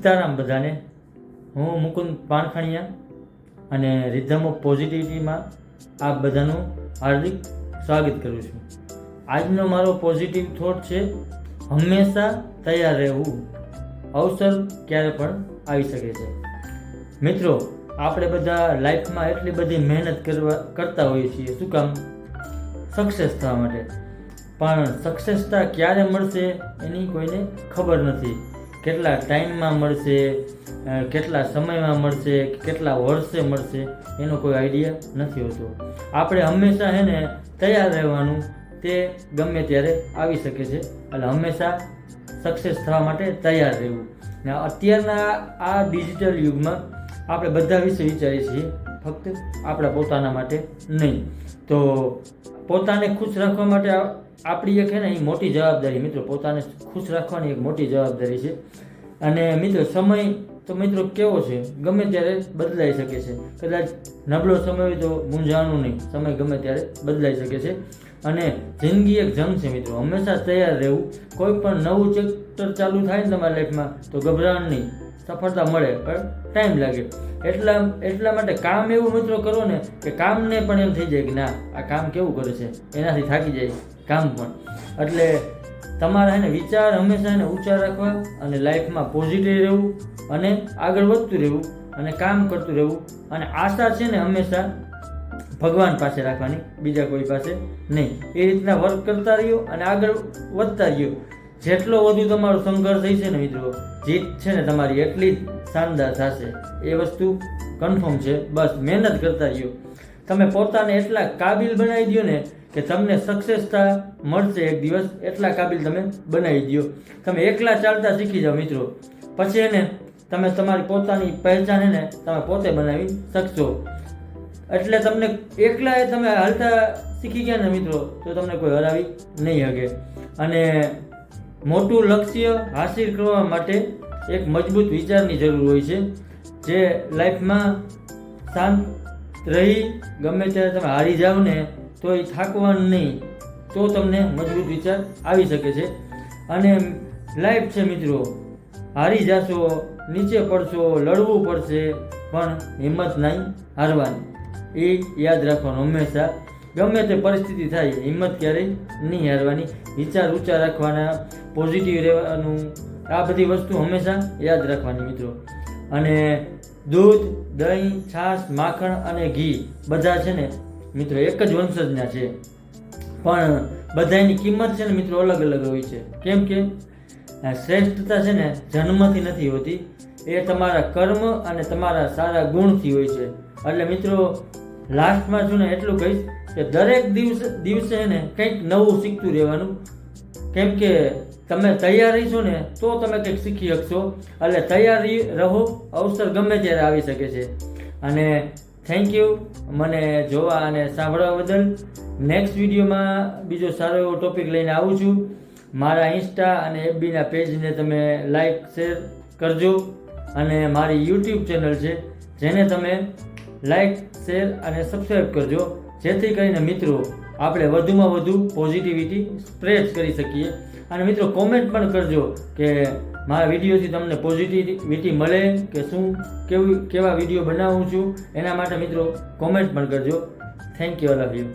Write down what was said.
સીતારામ બધાને. હું મુકુંદ પાણખણિયા અને રિધમ ઓફ પોઝિટિવિટીમાં આપ બધાનું હાર્દિક સ્વાગત કરું છું. આજનો મારો પોઝિટિવ થોટ છે, હંમેશા તૈયાર રહેવું, અવસર ક્યારે પણ આવી શકે છે. મિત્રો, આપણે બધા લાઈફમાં એટલી બધી મહેનત કરતા હોઈએ છીએ. શું કામ? સક્સેસ થવા માટે. પણ સક્સેસતા ક્યારે મળશે એની કોઈને ખબર નથી. કેટલા ટાઈમમાં મળશે, કેટલા સમયમાં મળશે, કેટલા વર્ષે મળશે, એનો કોઈ આઈડિયા નથી હોતો. આપણે હંમેશા તૈયાર રહેવાનું. તે ગમે ત્યારે આવી શકે છે, એટલે હંમેશા સક્સેસ થવા માટે તૈયાર રહેવું. ને અત્યારના આ ડિજિટલ યુગમાં આપણે બધા વિશે વિચારીએ છીએ, ફક્ત આપણા પોતાના માટે નહીં. તો પોતાને ખુશ રાખવા માટે આપણી એક એ મોટી જવાબદારી. મિત્રો, પોતાને ખુશ રાખવાની એક મોટી જવાબદારી છે. અને મિત્રો, સમય તો મિત્રો કેવો છે, ગમે ત્યારે બદલાઈ શકે છે. કદાચ નબળો સમય હોય તો મૂંઝાણું નહીં, સમય ગમે ત્યારે બદલાઈ શકે છે. અને જિંદગી એક જંગ છે મિત્રો, હંમેશા તૈયાર રહેવું. કોઈ પણ નવું ચેપ્ટર ચાલુ થાય ને તમારી લાઈફમાં તો ગભરાણ નહીં, સફળતા મળે પણ ટાઈમ લાગે. એટલા માટે કામ એવું મિત્રો કરો ને કે કામને પણ એમ થઈ જાય કે ના, આ કામ કેવું કરે છે, એનાથી થાકી જાય કામ પણ. એટલે તમારા વિચાર હંમેશા ઊંચા રાખવા અને લાઈફમાં પોઝિટિવ રહેવું અને આગળ વધતું રહેવું અને કામ કરતું રહેવું. અને આશા છે ને હંમેશા ભગવાન પાસે રાખવાની, બીજા કોઈ પાસે નહીં. એ રીતના વર્ક કરતા રહ્યો અને આગળ વધતા રહ્યો. જેટલો વધુ તમારો સંઘર્ષ થઈ છે ને મિત્રો, જીત છે ને તમારી એટલી જ શાનદાર થશે. એ વસ્તુ કન્ફર્મ છે. બસ મહેનત કરતા રહ્યો. તમે પોતાને એટલા કાબિલ બનાવી દો ને કે તમને સક્સેસતા મળશે એક દિવસ. એટલા કાબિલ તમે બનાવી દો. તમે એકલા ચાલતા શીખી જાઓ મિત્રો, પછી તમે તમારી પોતાની પહેચાન તમે પોતે બનાવી શકશો. એટલે તમને એકલા તમે હાલતા શીખી ગયા ને મિત્રો, તો તમને કોઈ હરાવી નહીં શકે. અને મોટું લક્ષ્ય હાસિલ કરવા માટે એક મજબૂત વિચારની જરૂર હોય છે, જે લાઈફમાં શાંત રહી ગમે ત્યારે તમે હારી જાઓ ને તો એ થાકવાનું નહીં, તો તમને મજબૂત વિચાર આવી શકે છે. અને લાઈફ છે મિત્રો, હારી જશો, નીચે પડશો, લડવું પડશે, પણ હિંમત નહીં હારવાની. એ યાદ રાખવાનું હંમેશા. ગમે તે પરિસ્થિતિ થાય, હિંમત ક્યારેય નહીં હારવાની. વિચાર ઊંચા રાખવાના, પોઝિટિવ રહેવાનું. આ બધી વસ્તુ હંમેશા યાદ રાખવાની મિત્રો. અને દૂધ, દહીં, છાશ, માખણ અને ઘી બધા છે ને મિત્રો એક જ વંશજના છે, પણ બધાની કિંમત છે ને મિત્રો અલગ અલગ હોય છે. કેમ કે શ્રેષ્ઠતા છે ને જન્મથી નથી હોતી, એ તમારા કર્મ અને તમારા સારા ગુણથી હોય છે. એટલે મિત્રો, લાસ્ટમાં છું ને એટલું કહીશ કે દરેક દિવસે કંઈક નવું શીખતું રહેવાનું. કેમ કે તમે તૈયાર રહીશો ને તો તમે કંઈક શીખી શકશો. એટલે તૈયાર રહો, અવસર ગમે ત્યારે આવી શકે છે. અને થેન્ક યુ મને જોવા અને સાંભળવા બદલ. નેક્સ્ટ વિડીયોમાં બીજો સારો એવો ટોપિક લઈને આવું છું. મારા ઇન્સ્ટા અને એફબીના પેજને તમે લાઈક શેર કરજો. અને મારી યુટ્યુબ ચેનલ છે, જેને તમે લાઈક શેર અને સબસ્ક્રાઈબ કરજો, જેથી કરીને મિત્રો આપણે વધુમાં વધુ પોઝિટિવિટી સ્પ્રેડ કરી શકીએ. અને મિત્રો કોમેન્ટ પણ કરજો કે મારા વિડીયોથી તમને પોઝિટિવિટી મળે કે શું, કેવા વિડીયો બનાવું છું, એના માટે મિત્રો કોમેન્ટ પણ કરજો. Thank you, all of you.